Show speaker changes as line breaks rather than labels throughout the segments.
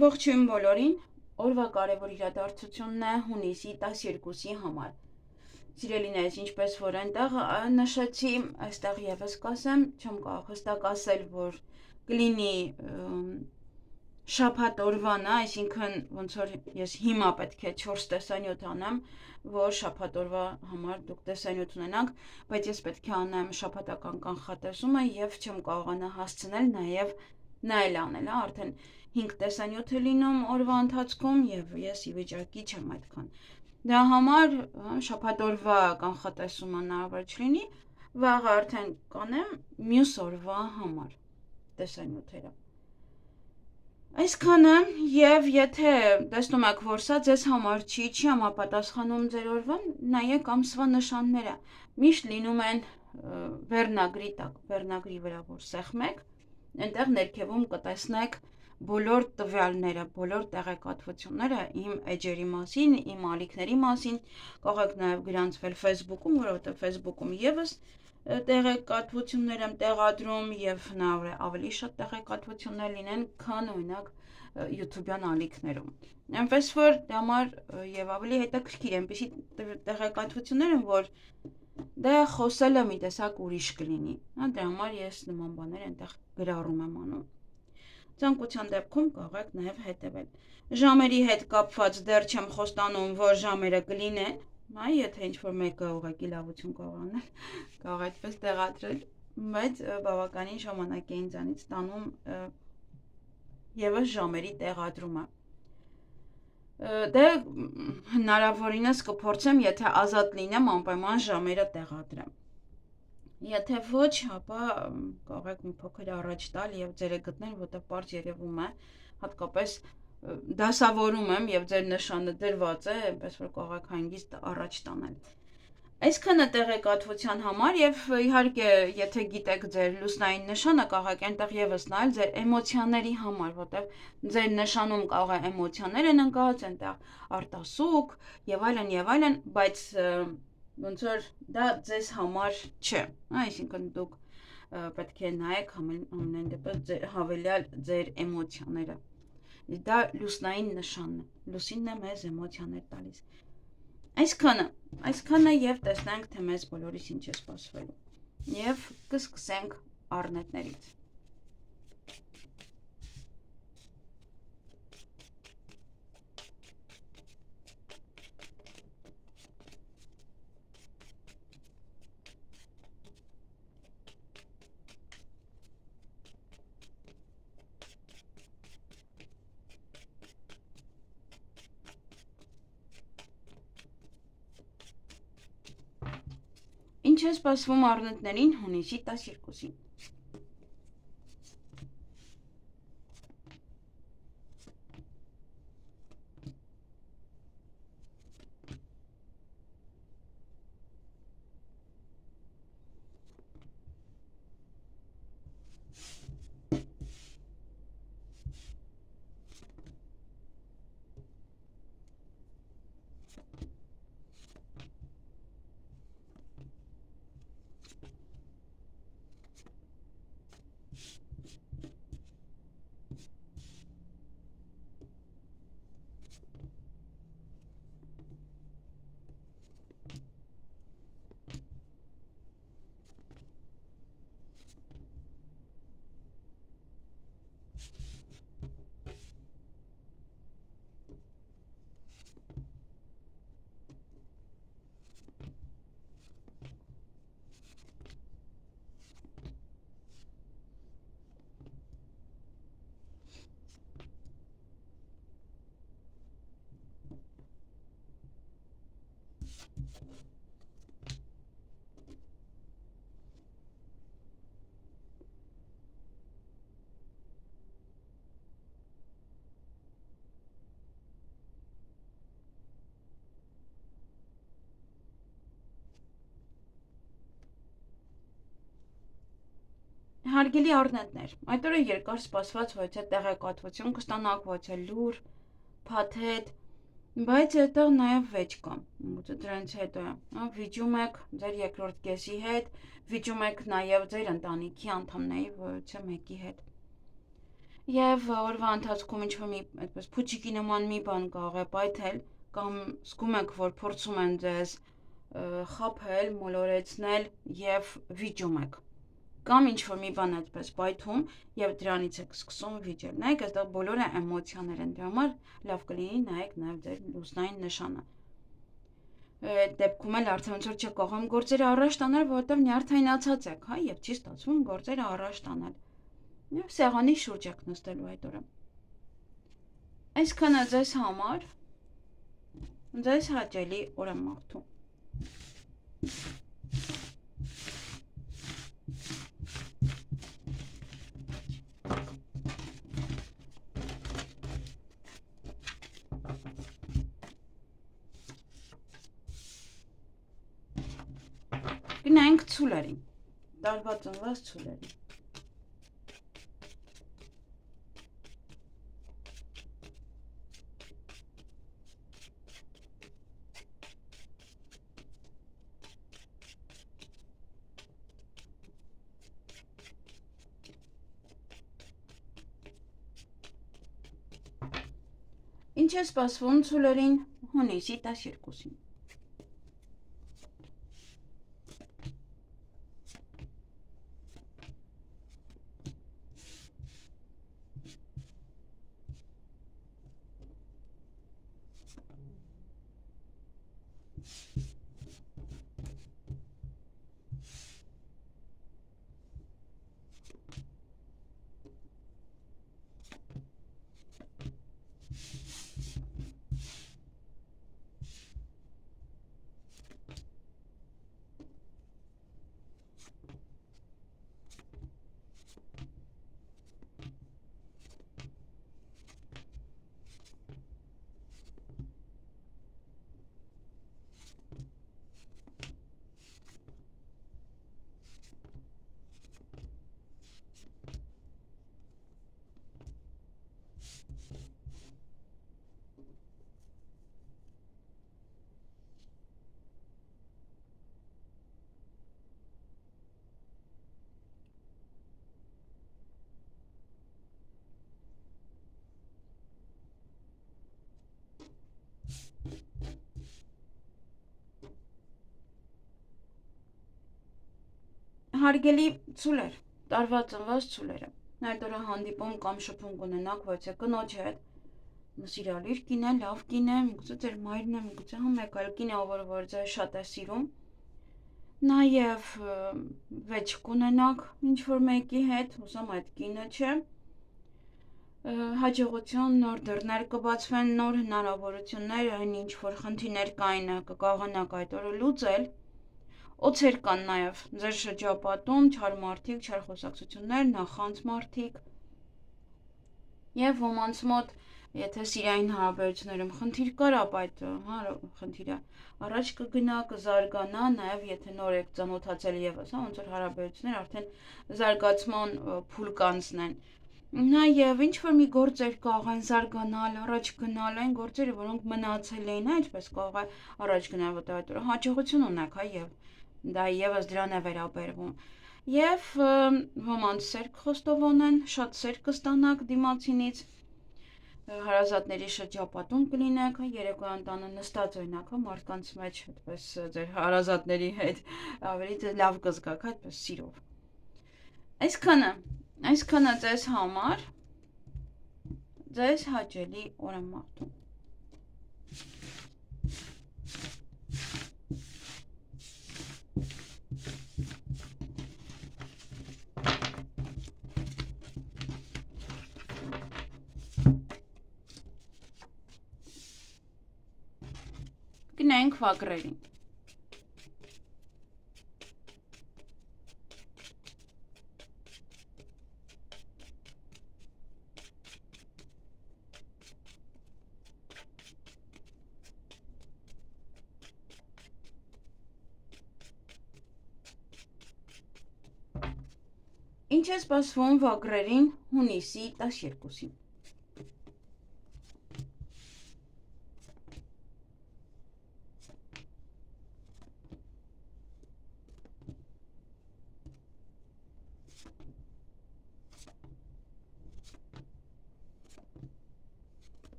Ողջույն բոլորին, օրվա կարևոր իրադարձությունն է հունիսի 12-ի համար։ Սիրելիներս, ինչպես որ այնտեղ նշեցի, այստեղ եւս կասեմ, չեմ կարող հստակ ասել, որ կլինի շաբաթ օրվան, այսինքն ոնց որ ես հիմա պետք է 4 տեսանյութ անեմ, որ շաբաթ օրվա համար դուք տեսանյութ ունենաք, բայց ես պետք է անեմ շաբաթական կանխատեսումը եւ չեմ կարողանա հասցնել նաեւ նայել անել, արդեն 5 տեսանյութ է լինում օրվա ընթացքում եւ ես ի վիճակի չեմ այդքան։ Դրա համար շաբաթ օրվա կանխատեսումը հնարավոր չլինի, վաղը արդեն կանեմ մյուս օրվա համար տեսանյութերը։ Այսքանը եւ եթե տեսնում եք, որ սա ձեզ համար չի համապատասխանում ձեր օրվան, նայեք ամսվա նշանները։ Միշտ լինում են վերնագրի տակ, վերնագրի վրա որ սեղմեք, այնտեղ ներքևում կտեսնեք բոլոր տվյալները, բոլոր տեղեկատվությունները իմ էջերի մասին, իմ ալիքների մասին, կարող եք նաև գրանցվել Facebook-ում, որովհետև Facebook-ում եւս տեղեկատվություններ եմ տեղադրում եւ հնարավոր է ավելի շատ տեղեկատվություններ լինեն, քան օրինակ YouTube-յան ալիքներում։ Այնպես որ դա համար եւ ավելի հետաքրքիր այնպիսի տեղեկատվություններ են, որ դա խոսելը մի տեսակ ուրիշ կլինի։ Դրա համար ես նման բաներ այնտեղ գրառում եմ անում։ Ցանկության դեպքում կարող եք նաև հետևել։ Ժամերի հետ կապված դեռ չեմ խոստանում, որ ժամերը կլինեն, եթե ինչ-որ մեկը ուղղակի լավություն կարող անել, կարող այդպես տեղադրել, բայց բավականին ժամանակ է ինձանից տանում եւս ժամերի տեղադրումը։ Դե հնարավորինս կփորձեմ, եթե ազատ լինեմ, անպայման ժամերը տեղադրեմ։ Եթե ոչ, ապա կարող եք մի փոքր առաջ տալ եւ ձերը գտնել, որտեղ բարձ երևում է, հատկապես դասավորում եմ եւ ձեր նշանը դրված է, այնպես որ կարող եք հանգիստ առաջ տանել։ Այսքանը տեղեկատվության համար եւ իհարկե, եթե գիտեք ձեր լուսնային նշանը, կարող եք այնտեղ եւս նայել ձեր էմոցիաների համար, որտեղ ձեր նշանում կարող է էմոցիաներ են ընկած, այնտեղ արտասուք եւ այլն, բայց ոնց որ դա ձեզ համար չէ, այսինքն դուք պետք է նայեք ամեն դեպս հավելյալ ձեր էմոցիաները։ Դա լուսնային նշանն է, լուսինն է մեզ էմոցիաներ տալիս։ Այսքանը եւ տեսնենք, թե մեզ բոլորիս ինչ է սպասվելու։ Եվ կսկսենք առնետներից։ Ինչ է սպասվում առնետներին հունիսի 12-ին։ Հարգելի առնետներ, այդ օրը երկար սպասված ոչ է տեղեկատվություն կստանաք, ոչ է լուր, փաթեթ, բայց այդտեղ նաև վեճ կա, դրանից հետո վիճում եք ձեր երկրորդ կեսի հետ, վիճում եք նաև ձեր ընտանիքի անդամների, ոչ է մեկի հետ։ Եվ օրվա ընթացքում ինչ-որ մի այդպես փուչիկի նման մի բան կարող է պայթել, կամ զգում եք, որ փորձում են ձեզ խաբել, մոլորեցնել եւ վիճում եք։ Կամ ինչ-որ մի բան այդպես պայթում եւ դրանից եք սկսում վիճել։ Նայեք, այստեղ բոլորը էմոցիաներ են, դրա համար լավ կլինի նայեք նաեւ ձեր լուսնային նշանը։ Այդ դեպքում էլ արդեն ոնց որ չեք կարող գործերը առաջ տանել, որովհետեւ նյարդայնացած եք, հա, եւ չի ստացվում գործերը առաջ տանել։ Եվ սեղանի շուրջ եք նստելու այդ օրը։ Այսքանը ձեզ համար ձեզ հաճելի օր եմ մաղթում։ Գնանք ցուլերին։ Տարվա ծնված ցուլերին։ Ինչ է սպասվում ցուլերին հունիսի 12-ին։ Հարգելի ցուլեր, տարվա ծնված ցուլերը, այդ օրը հանդիպում կամ շփում կունենաք ոչ կնոջ հետ, սիրալիր կին է, լավ կին է, միգուցե ձեր մայրն է, միգուցե մեկ այլ կին է, որ ձեզ շատ է սիրում, նաև վեճ կունենաք ինչ-որ մեկի հետ, հուսամ այդ կինը չէ, հաջողություն, նոր դռներ կբացվեն, նոր հնարավորություններ, այն ինչ-որ խնդիրներ կային կկարողանաք այդ օրը լուծել, օձեր կան նաև ձեր շրջապատում, չար մարդիկ, չար խոսակցություններ, նախանձ մարդիկ եւ ոմանց մոտ, եթե սիրային հարաբերություններում խնդիր կար, ապա այդ խնդիրը առաջ կգնա, կզարգանա, նաև եթե նոր եք ծանոթացել եւս, ոնց որ հարաբերություններ արդեն զարգացման փուլ կանցնեն։ Նաև ինչ որ մի գործեր կարող են զարգանալ, առաջ գնալ, այն գործերը, որոնք մնացել էին, այդպես կարող է առաջ գնալ, որտեղ այդ օրը հաջողություն ունեք, հա, եւ դա եւս դրան է վերաբերվում։ Եվ ոմանց սերկ խոստովանեն, շատ սերկ կստանաք դիմացինից, հարազատների շրջապատում կլինեք, երեկոյան տանը նստած օրինակ, մարդկանց մեջ այդպես ձեր հարազատների հետ ավելի լավ կզգաք, այդպես սիրով։ Այսքանը ձեզ համար ձեզ հաճելի օր եմ մաղթում։ Գնանք վագրերին։ Ինչ է սպասվում վագրերին հունիսի 12-ին։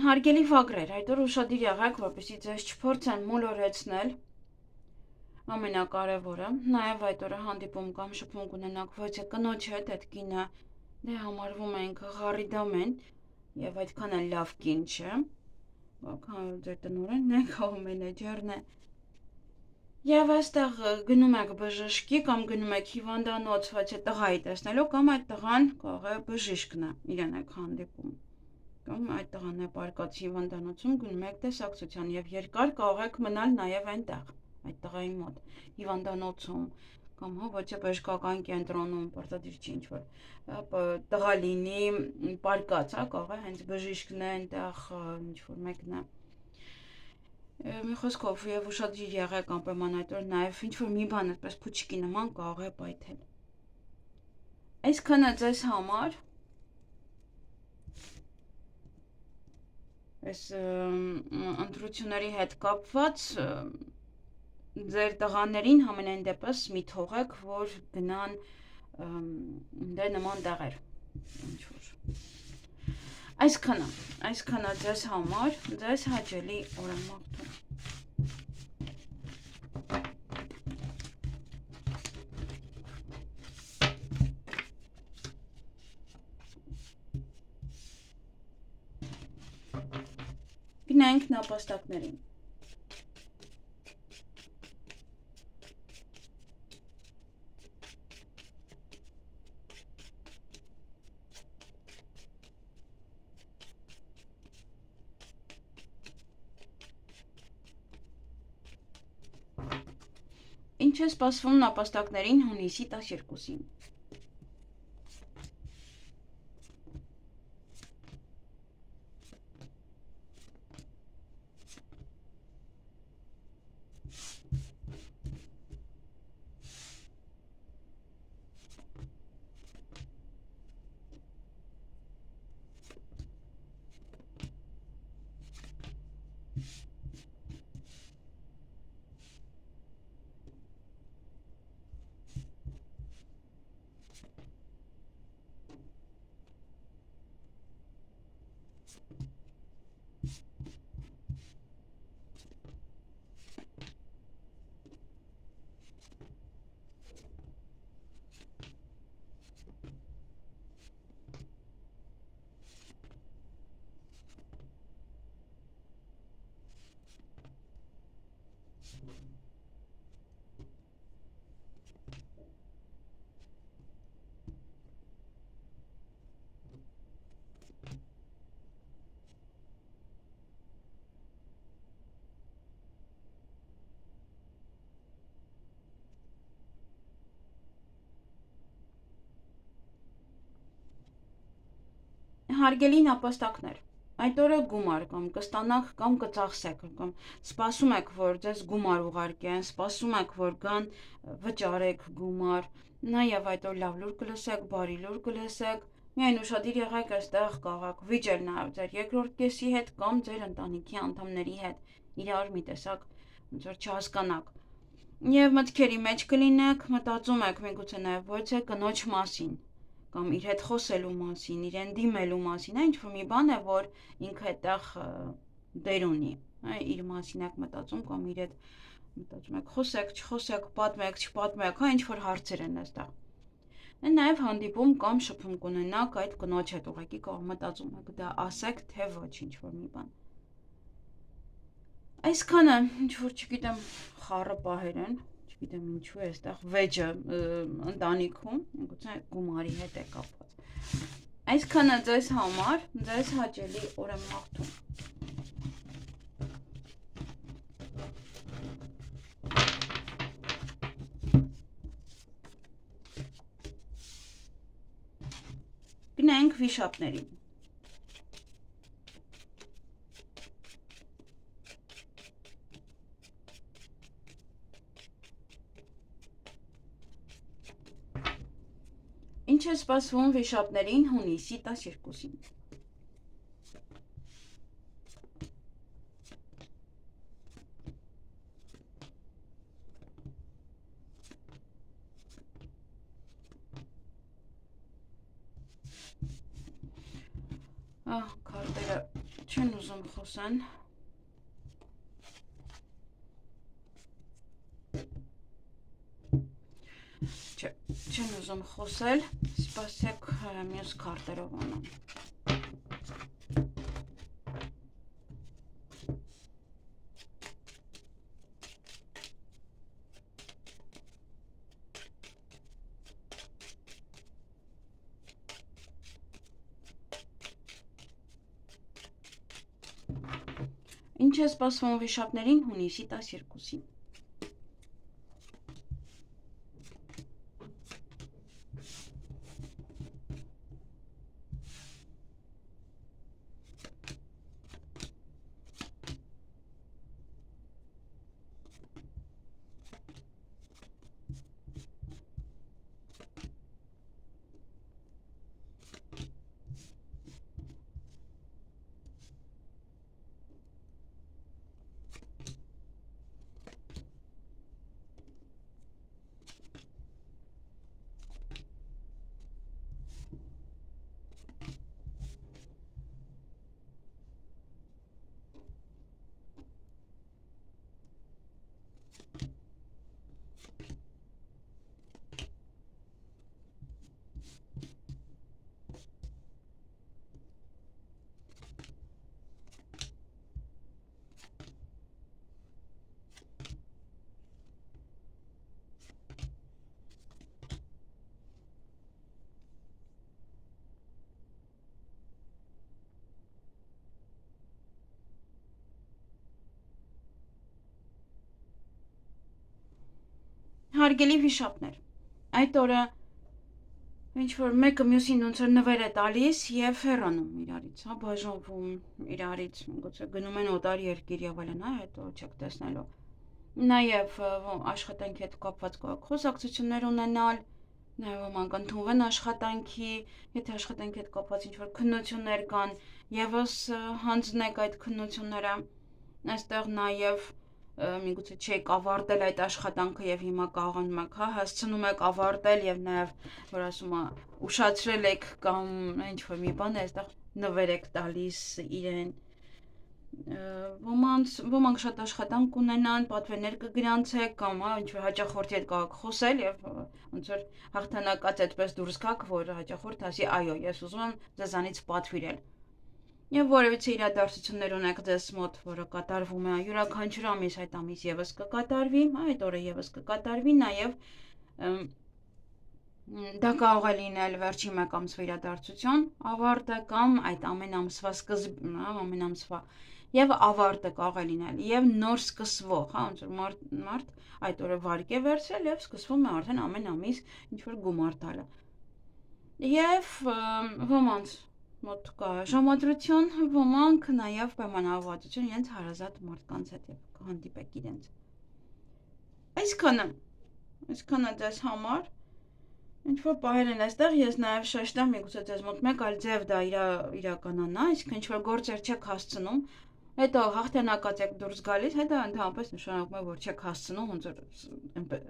Հարգելի վագրեր, այդ օր ուշադիր եղեք, որպեսզի ձեզ չփորձեն մոլորեցնել ամենակարևորը, նաև այդ օրը հանդիպում կամ շփում կունենաք ոչ կնոջ հետ, այդ կինը դե համարվում է ինքը Ղարիդամեն եւ այդքան էլ լավ կին չէ, ձեր տնօրենն է, քո մենեջերն է։ Եվ այստեղ գնում եք բժշկի կամ գնում եք հիվանդանոց, ոչ է տղայի տեսնելու, կամ այդ տղան կարող է բժիշկն է, իրեն եք հանդիպում։ Կամ այդ տղան է պարկած հիվանդանոցում, գնում եք տեսակցության եւ երկար կարող եք մնալ նաեւ այնտեղ, այդ տղայի մոտ, հիվանդանոցում, կամ ոչ է բժշկական կենտրոնում, պարտադիր չի ինչ-որ տղա լինի պարկած, կարող է հենց բժիշկն է այնտեղ, ինչ-որ մեկն է։ Մի խոսքով եւ ուշադիր եղեք անպայման այդ օր նաեւ ինչ-որ մի բան այդպես փուչիկի նման կարող է պայթել։ Այսքանը ձեզ համար այս ընտրությունների հետ կապված ձեր տղաներին համենայն դեպս մի թողեք, որ գնան դե նման տեղեր, ինչ-որ այսքանը ձեզ համար, ձեզ հաճելի օր եմ մաղթում։ Գնանք նապաստակներին։ Ինչ է սպասվում նապաստակներին հունիսի 12-ին։ Հարգելի նապաստակներ, այդ օրը գումար կամ կստանաք կամ կծախսեք, կամ սպասում եք, որ ձեզ գումար ուղարկեն, սպասում եք, որ գան վճարեք գումար, նաև այդ օր լավ լուր կլսեք, բարի լուր կլսեք, միայն ուշադիր եղեք այստեղ կարող եք վիճել նաև ձեր երկրորդ կեսի հետ կամ ձեր ընտանիքի անդամների հետ, իրար մի տեսակ ոնց որ չհասկանաք։ Եվ մտքերի մեջ կլինեք, մտածում եք միգուցե նաև ոչ է կնոջ մասին կամ իր հետ խոսելու մասին, իրեն դիմելու մասին, ինչ-որ մի բան է, որ ինքը այդտեղ դեր ունի, իր մասին եք մտածում կամ իր հետ մտածում եք, խոսեք, չխոսեք, պատմեք, չպատմեք, ինչ-որ հարցեր են այստեղ։ Նաև հանդիպում կամ շփում կունենաք այդ կնոջ հետ, ուղղակի կարող մտածում եք, դա ասեք, թե ոչ, ինչ-որ մի բան։ Այսքանը, ինչ-որ չգիտեմ, խառը պահեր են, չգիտեմ ինչու է այստեղ վեճը ընտանիքում, գուցե գումարի հետ է կապված։ Այսքանը ձեզ համար, ձեզ հաճելի օր եմ մաղթում։ Գնանք վիշապներին։ Ինչ է սպասվում վիշապներին հունիսի 12-ին։ Քարտերը Չեն ուզում խոսեն։ Չեն ուզում խոսել, սպասեք մյուս քարտերով անեմ։ Ինչ է սպասվում վիշապներին հունիսի 12-ին։ Հարգելի վիշապներ, այդ օրը ինչ-որ մեկը մյուսին ոնց որ նվեր է տալիս եւ հեռանում իրարից, հա, բաժանվում իրարից, գուցե գնում են օտար երկիր եւ այլն, հա, հետո չեք տեսնելու։ Նաեւ աշխատանքի հետ կապված խոսակցություններ ունենալ, նաեւ ոմանք ընդունվեն աշխատանքի, եթե աշխատանքի հետ կապված ինչ-որ քննություններ կան, եւս հանձնեք այդ քննությունները, այստեղ նաեւ միգուցե չեք ավարտել այդ աշխատանքը եւ հիմա կարողանում եք, հա, հասցնում եք ավարտել եւ նաեւ որ ասում է ուշացրել եք կամ ինչ որ մի բան է, այստեղ նվեր եք տալիս իրեն։ Ոմանք շատ աշխատանք ունենան, պատվերներ կգրանցեք կամ հա ինչ որ հաճախորդի հետ կարող խոսել եւ ոնց որ հաղթանակած այդպես դուրս գաք, որ հաճախորդը ասի այո, ես ուզում եմ ձեզանից պատվիրել։ Եվ որևիցե իրադարձություններ ունեք ձեզ մոտ, որը կատարվում է յուրաքանչյուր ամիս, այդ ամիս եւս կկատարվի, այդ օրը եւս կկատարվի, նաեւ դա կարող է լինել վերջին մեկ ամսվա իրադարձություն, ավարտը կամ այդ ամեն ամսվա սկզբն, ամեն ամսվա եւ ավարտը կարող է լինել եւ նոր սկսվող, հա, ոնց որ մարդ այդ օրը վարկ է վերցրել եւ սկսվում է արդեն ամեն ամիս ինչ որ գումար տալը։ Եվ ոմանց մոտ կա ժամադրություն, ոմանք նաև պայմանավորվածություն իրենց հարազատ մարդկանց հետ եւ կհանդիպեք իրենց։ Այսքանը ձեզ համար ինչ որ պահել են այստեղ, ես նաև շեշտեմ, միգուցե ձեզ մոտ մեկ այլ ձև դա իրականանա, այսինքն ինչ որ գործեր չեք հասցնում, հետո հաղթանակած եք դուրս գալիս, հետո ընդհանրապես նշանակում է, որ չեք հասցնում, ոնց որ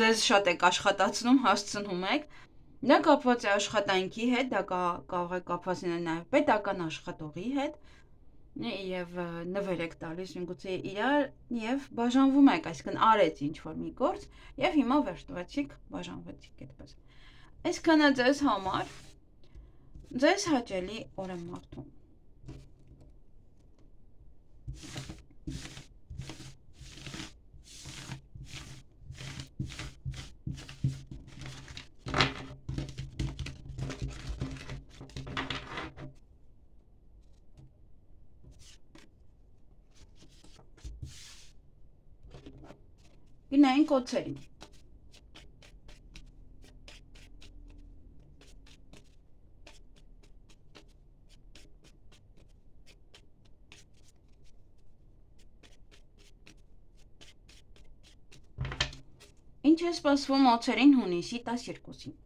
ձեզ շատ եք աշխատացնում, հասցնում եք։ Դա կապված է աշխատանքի հետ, դա կարող է կապված լինել նաև պետական աշխատողի հետ եւ նվեր եք տալիս միգուցե իրար եւ բաժանվում եք, այսինքն արեց ինչ որ մի գործ եւ հիմա վերջվեցիք, բաժանվեցիք այդպես։ Այսքանը ձեզ համար ձեզ հաճելի օր եմ մաղթում։ Գնային կոչերին։ Ինչ է սպասվում օծերին հունիսի 12-ին։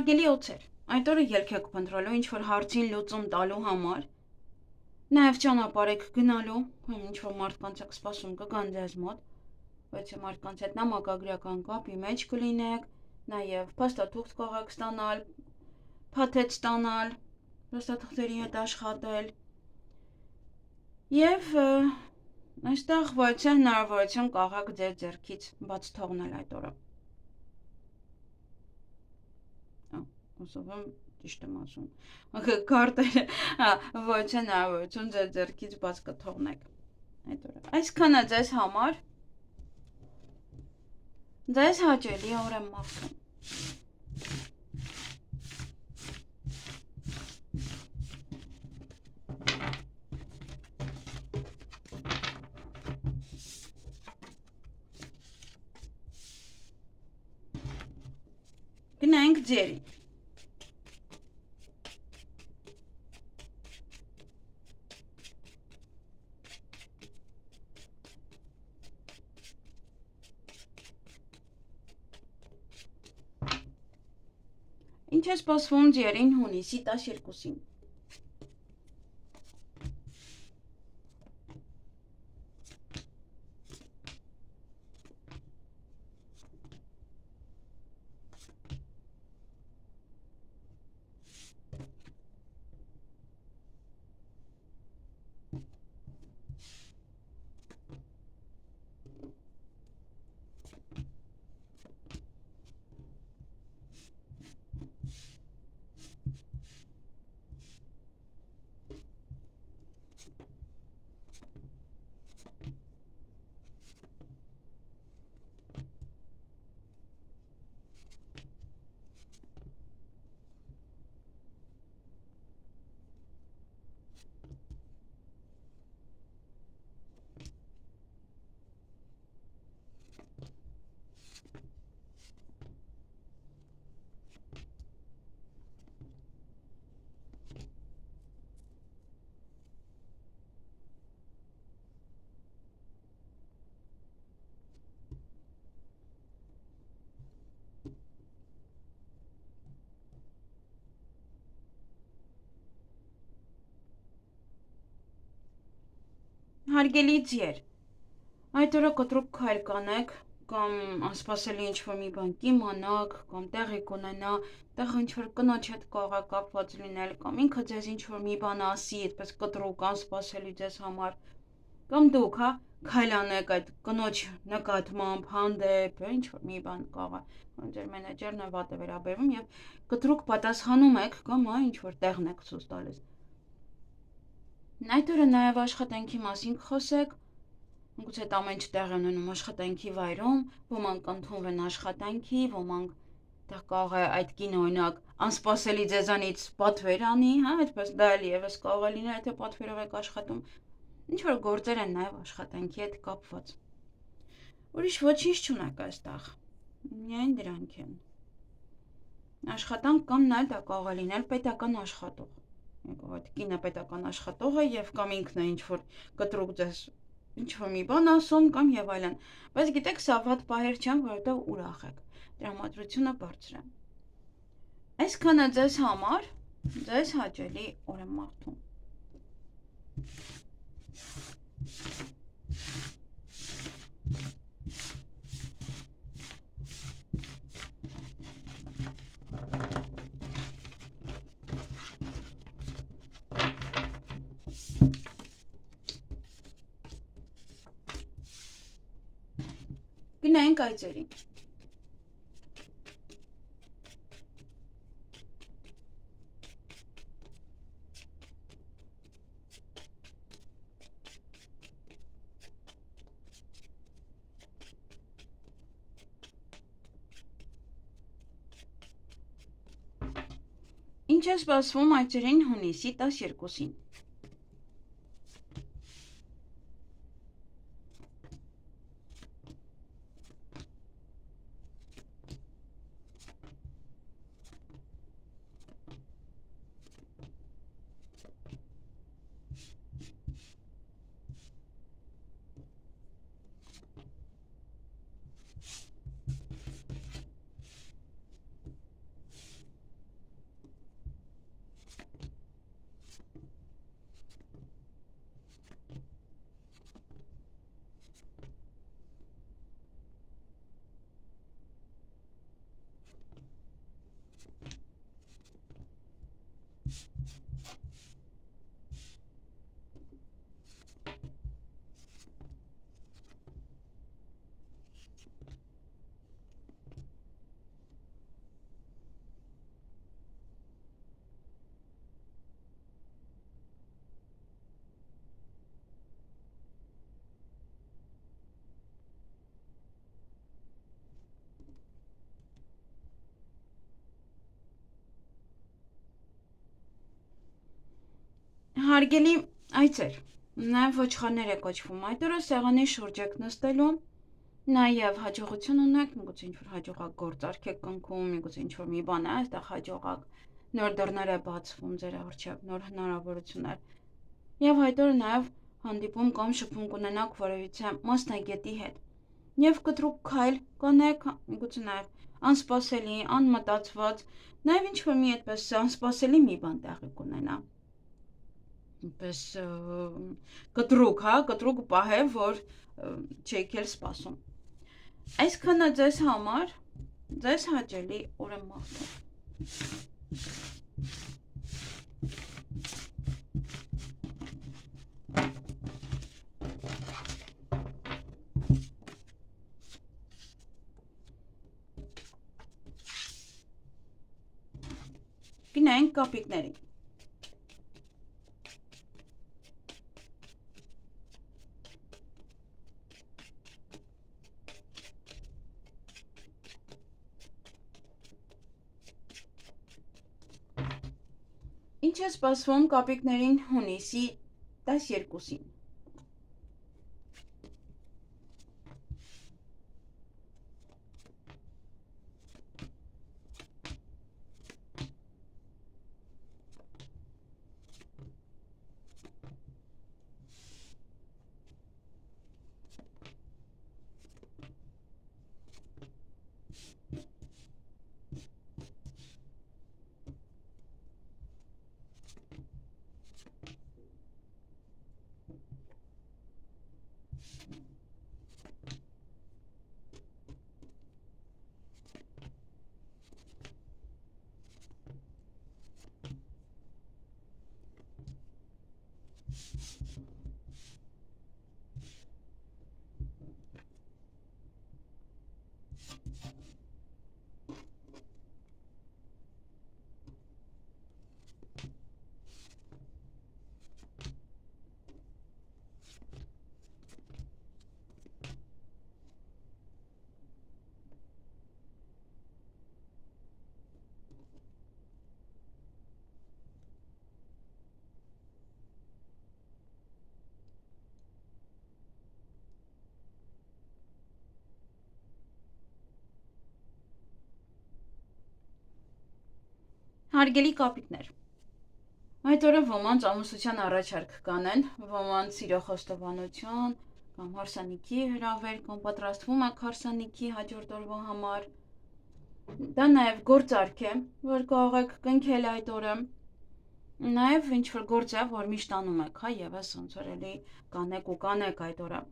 հարգելի օձեր, այդ օրը ելք եք փնտրելու ինչ-որ հարցին լուծում տալու համար, նաև ճանապարհ եք գնալու, ինչ-որ մարդկանց եք սպասում կգան ձեզ մոտ, բայց մարդկանց հետ նամակագրական կապի մեջ կլինեք, նաև փաստաթուղթ կարող ստանալ, փաթեթ ստանալ, փաստաթղթերի հետ աշխատել, և այստեղ ոյության հնարավորություն կարող եք ձեր ձեռքից բաց թողնել այդ օրը։ Ուսով եմ ճիշտ եմ ասում։ Քարտերը, ոյության հնարավորություն ձեր ձեռքից բաց կթողնեք այդ օրը։ Այսքանը ձեզ համար ձեզ հաճելի օր եմ մաղթում։ Գնանք ձերի։ Ինչ է սպասվում ձերին հունիսի 12-ին։ Հարգելի ձեր, այդ օրը կտրուկ քայլ կանեք, կամ անսպասելի ինչ-որ մի բան կիմանաք, կամ տեղի կունենա, տեղ ինչ-որ կնոջ հետ կարող կապված լինել, կամ ինքը ձեզ ինչ-որ մի բան ասի, այդպես կտրուկ անսպասելի ձեզ համար, կամ դուք, քայլ անեք այդ կնոջ նկատմամբ, հանդեպ, ինչ-որ մի բան կարող ձեր մենեջերն է վատ է վերաբերվում եւ կտրուկ պատասխանում եք, կամ ինչ-որ տեղն եք ցույց տալիս։ Այդ օրը նաև աշխատանքի մասին կխոսեք, գուցե այդ ամեն ինչ տեղ ունենում աշխատանքի վայրում, ոմանք ընդունվեն աշխատանքի, ոմանք դա կարող է այդ կինը օրինակ անսպասելի ձեզանից պատվեր անի, այդպես դա էլ եւս կարող է լինել, եթե պատվերով եք աշխատում, ինչ որ գործեր են նաև աշխատանքի հետ կապված։ Ուրիշ ոչինչ չունեք այստեղ, միայն դրանք են։ Աշխատանք կամ նաև դա կարող է լինել պետական աշխատող։ Այդ կինը պետական աշխատող է եւ կամ ինքն է ինչ-որ կտրուկ ձեզ ինչ-որ մի բան ասում կամ եւ այլն, բայց գիտեք սա վատ պահեր չեն, որովհետեւ ուրախ եք, տրամադրությունը բարձր է։ Այսքանը ձեզ համար, ձեզ հաճելի օր եմ մաղթում։ Գնանք այծերի։ Ինչ է սպասվում այծերին հունիսի 12-ին։ Հարգելի այցեր, նաև ոչխարներ է կոչվում, այդ օրը սեղանի շուրջ եք նստելու, նաև հաջողություն ունեք, միգուցե ինչ-որ հաջողակ գործարք եք կնքում, միգուցե ինչ-որ մի բան է, այստեղ հաջողակ նոր դռներ է բացվում ձեր առջև, նոր հնարավորություններ, և այդ օրը նաև հանդիպում կամ շփում կունենաք որևիցե մասնագետի հետ, և կտրուկ քայլ կանեք, միգուցե նաև անսպասելի, անմտածված, նաև ինչ-որ մի այդպես անսպասելի մի բան տեղի կունենա, պես կտրուկ, կտրուկ պահ է, որ չեք էլ սպասում։ Այսքանը ձեզ համար, ձեզ հաճելի օր եմ մաղթում։ Գնանք կապիկներին։ Ինչ է սպասվում կապիկներին հունիսի 12-ին։ Հարգելի կապիկներ, այդ օրը ոմանց ամուսության առաջարկ կանեն, ոմանց սիրո խոստովանություն կամ հարսանիքի հրավեր կամ պատրաստվում եք հարսանիքի հաջորդ օրվա համար, դա նաև գործարք է, որ կարող եք կնքել այդ օրը, նաև ինչ-որ գործ է, որ միշտ անում եք, ևս ոնց որ էլի կանեք այդ օրը,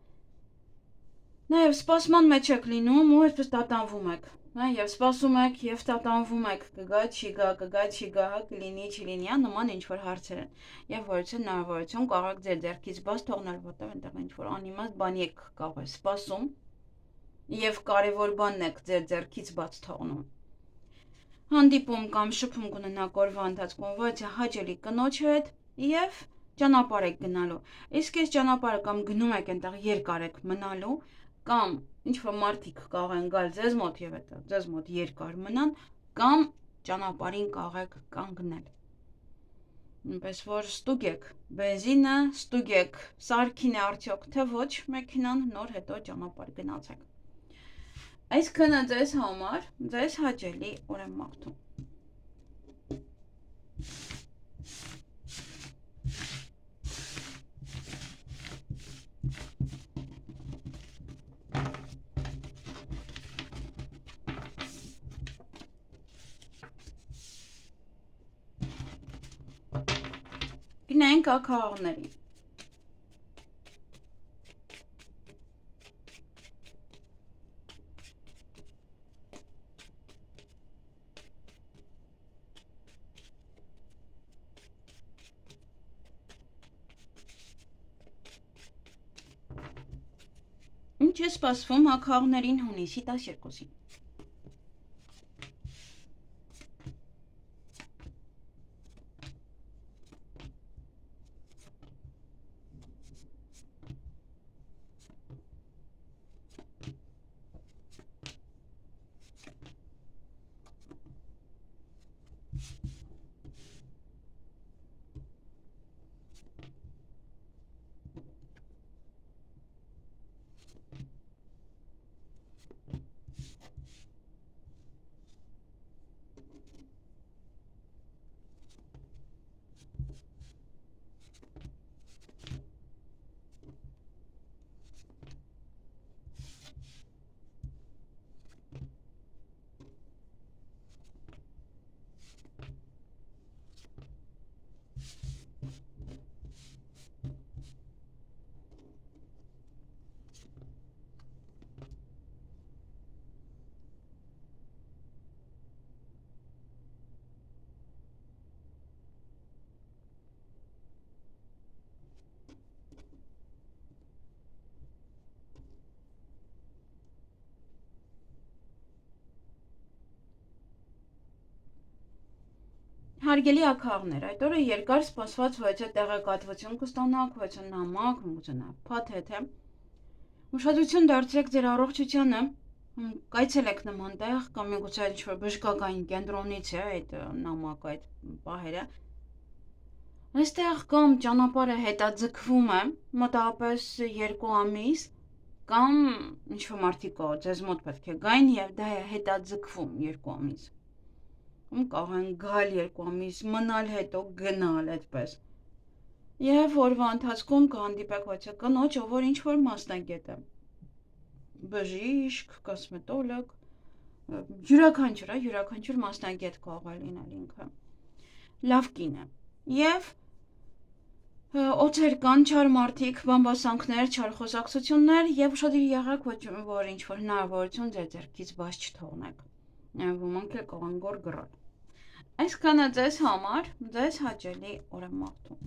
նաև սպասման մեջ եք լինում ու այսպես տատանվում եք, և սպասում եք, և տատանվում եք, կգա, չի գա, կլինի, չլինի, նման ինչ-որ հարցեր են, և որից հնարավորություն կարող եք ձեր ձեռքից բաց թողնել, որտեղ այնտեղ ինչ-որ անիմաստ բանի եք կարող է սպասում, և կարևոր բանն եք ձեր ձեռքից բաց թողնում։ Հանդիպում կամ շփում կունենաք օրվա ընթացքում ոչ հաճելի կնոջ հետ և ճանապարհ եք գնալու, իսկ այս ճանապարհը կամ գնում եք այնտեղ երկար եք մնալու, կամ ինչ-որ մարդիկ կարող են գալ ձեզ մոտ և հետո ձեզ մոտ երկար մնան, կամ ճանապարհին կարող եք կանգնել։ Այնպես որ ստուգ եք բենզինը, ստուգ եք սարքին է արդյոք թե ոչ մեքենան, նոր հետո ճանապարհ գնացեք։ Այսքանը ձեզ համար, ձեզ հաճելի օր եմ մաղթում։ Գնանք աքաղաղներին։ Ինչ է սպասվում ակաղներին հունիսի 12-ին։ Հարգելի ակաղներ, այդ օրը երկար սպասված ոչ է տեղեկատվություն կստանաք, ոչ է նամակ, ոչ է փաթեթ է։ Ուշադրություն դարձրեք ձեր առողջությանը, կայցելեք նման տեղ կամ միգուցե ինչ-որ բժշկական կենտրոնից է այդ նամակը, այդ պահերը։ Այստեղ կամ ճանապարհը հետաձգվում է մոտավորապես 2 ամիս, կամ ինչ-որ մարդիկ ձեզ մոտ պետք է գային եւ դա է հետաձգվում 2 ամիս։ Կարող են գալ 2 ամիս, մնալ հետո գնալ այդպես։ Եվ օրվա ընթացքում կհանդիպեք ոչ կնոջ, ով որ ինչ-որ մասնագետ է։ Բժիշկ, կոսմետոլոգ, յուրաքանչյուր մասնագետ կարող է լինել ինքը։ Լավ կին է։ Եվ օծեր կան, չար մարդիկ, բամբասանքներ, չար խոսակցություններ եւ ուշադիր եղեք, որ ինչ-որ հնարավորություն ձեր ձեռքից բաց չթողնեք։ Ոմանք էլ կարող են գոռալ։ Այսքանը ձեզ համար, ձեզ հաճելի օր եմ մաղթում։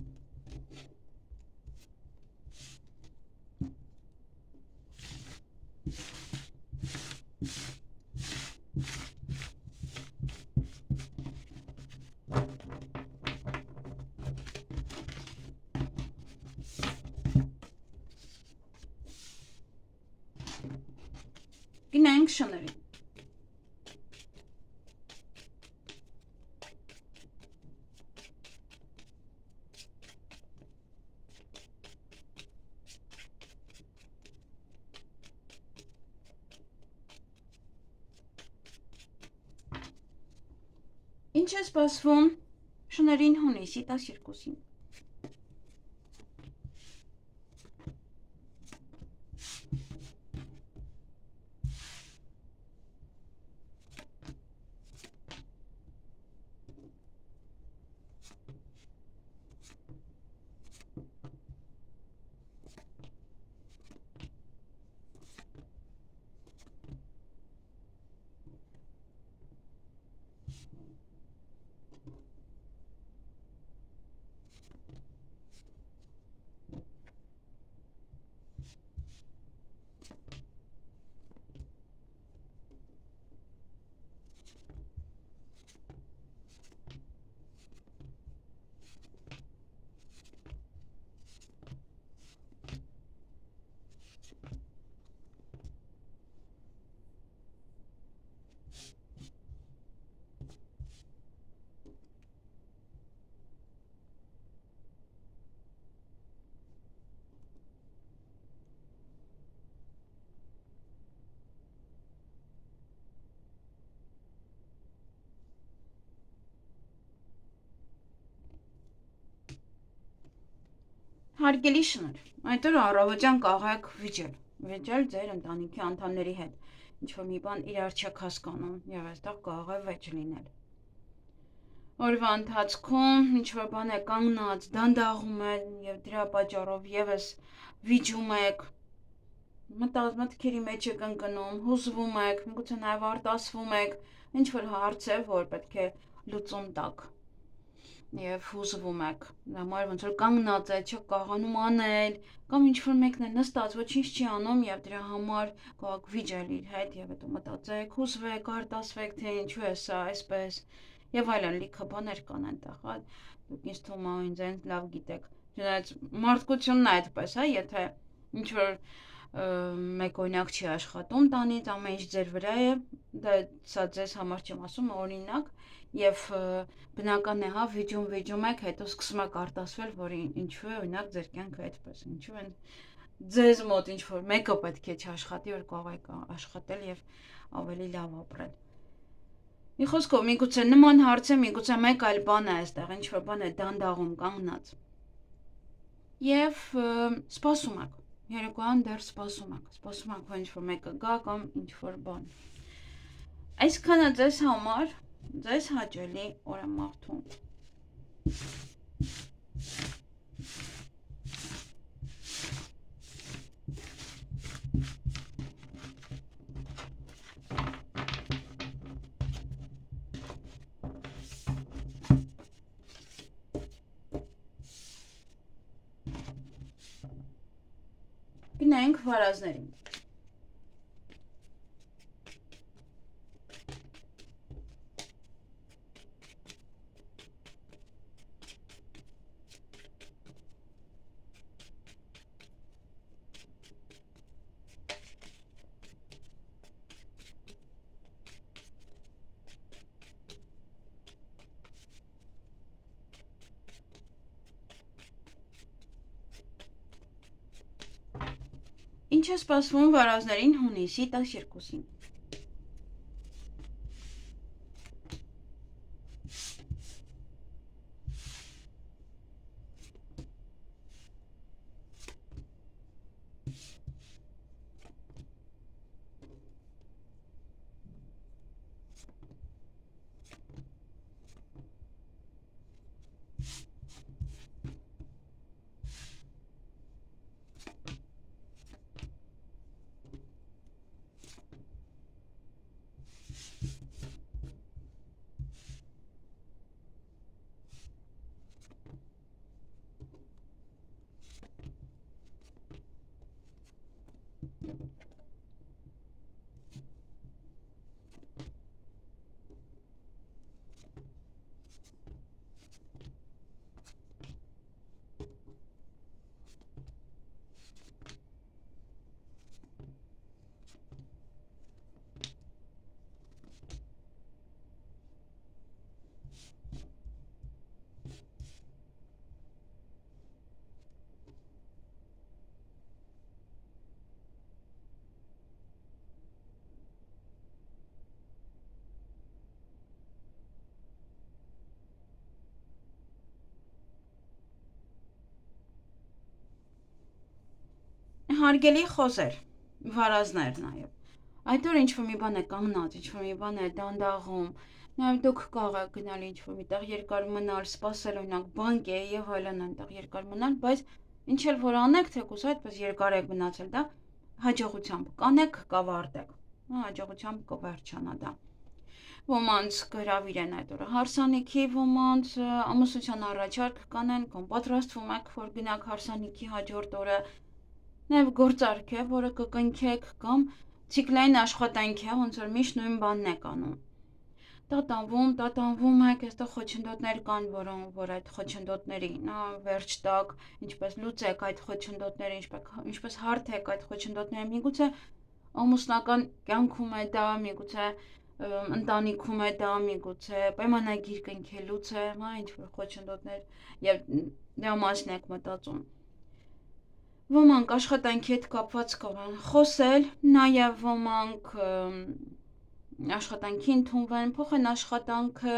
Գնանք շներին։ Ինչ է սպասվում շներին հունիսի 12-ին։ Հարգելի շներ, այդ օրը առավոտյան կարող եք վիճել ձեր ընտանիքի անդամների հետ, ինչ-որ մի բան իրար չեք հասկանում եւ այստեղ կարող է վեճ լինել։ Օրվա ընթացքում ինչ-որ բան է կանգնած, դանդաղում է եւ դրա պատճառով եւս վիճում եք, մտքերի մեջ եք ընկնում, հուզվում եք, միգուցե նաեւ արտասվում եք, ինչ-որ հարց է, որ պետք է լուծում տաք։ եւ հուզվում եք, համար ոնց որ կանգնած եք, չեք կարողանում անել, կամ ինչ-որ մեկն է նստած, ոչինչ չի անում եւ դրա համար կարող վիճել իր հետ եւ հետո մտածեք, հուզվեք, արտասվեք, թե ինչու է սա այսպես եւ այլն, լիքը բաներ կան այնտեղ, հա, դուք ինձ թվում է ինձ լավ գիտեք։ Չնայած մարդկությունն է այդպես, հա, եթե ինչ-որ մեկ օրինակ չի աշխատում տանից, ամեն ինչ ձեր վրա է, դա սա ձեզ համար չեմ ասում, օրինակ, եւ բնական է, հա, վիճում եք, հետո սկսում եք արտասվել, որ ինչու է օրինակ ձեր կյանքը այդպես, ինչու են ձեզ մոտ ինչ որ մեկը պետք է չաշխատի, որ կարող եք աշխատել եւ ավելի լավ ապրել։ Մի խոսքով, միգուցե նման հարց է, միգուցե մեկ այլ բան է այստեղ, ինչ որ բան է դանդաղում կանգնած։ Եվ սպասում եք, երեկոյան դեռ սպասում եք, որ ինչ որ մեկը գա կամ ինչ որ բան։ Այսքանը ձեզ համար, ձեզ հաճելի օր եմ մաղթում։ Գնանք վարազներին։ Ինչ է սպասվում վարազներին հունիսի 12-ին։ Հարգելի խոզեր, վարազներ նաև։ Այդ օր ինչ-որ մի բան է կանգնած, ինչ-որ մի բան է դանդաղում, նաև դուք կարող եք գնալ ինչ-որ միտեղ երկար մնալ, սպասել օրինակ բանկե եւ այլն այնտեղ երկար մնալ, բայց ինչ էլ որ անեք, թեկուզ այդպես երկար եք մնացել, դա հաջողությամբ կանեք, կավարտեք։ Հաջողությամբ կվերջանա դա։ Ոմանց գրավիր են այդ օրը հարսանիքի, ոմանց ամուսնության առաջարկ կանեն, կամ պատրաստվում եք, որ գնաք հարսանիքի հաջորդ օրը Նաև գործարք է, որը կկնքեք կամ ցիկլային աշխատանք է, ոնց որ միշտ նույն բանն եք անում։ Տատանվում եք, այստեղ խոչընդոտներ կան, որ այդ խոչընդոտներին վերջ տակ, ինչպես լուծեք այդ խոչընդոտները, ինչպես հարթեք այդ խոչընդոտները, միգուցե ամուսնական կյանքում է դա, միգուցե ընտանիքում է դա, միգուցե պայմանագիր կնքելուց է, ինչ որ խոչընդոտներ եւ դրա մասին եք մտածում։ Ոմանք աշխատանքի հետ կապված կան խոսել, նաև ոմանք աշխատանքի ընդունվեն, փոխեն աշխատանքը,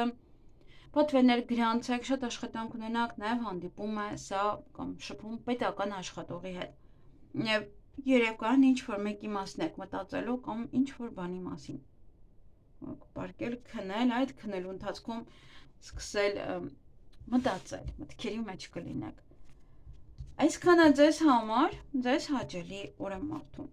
պատվերներ գրանցեք, շատ աշխատանք ունենաք, նաև հանդիպում է սա կամ շփում պետական աշխատողի հետ։ Եվ երեկոյան ինչ որ մեկի մասին եք մտածելու կամ ինչ որ բանի մասին։ Պարկել, քնել, այդ քնելու ընթացքում սկսել մտածել, մտքերի մեջ կլինեք։ Այսքանը ձեզ համար, ձեզ հաճելի օր եմ մաղթում։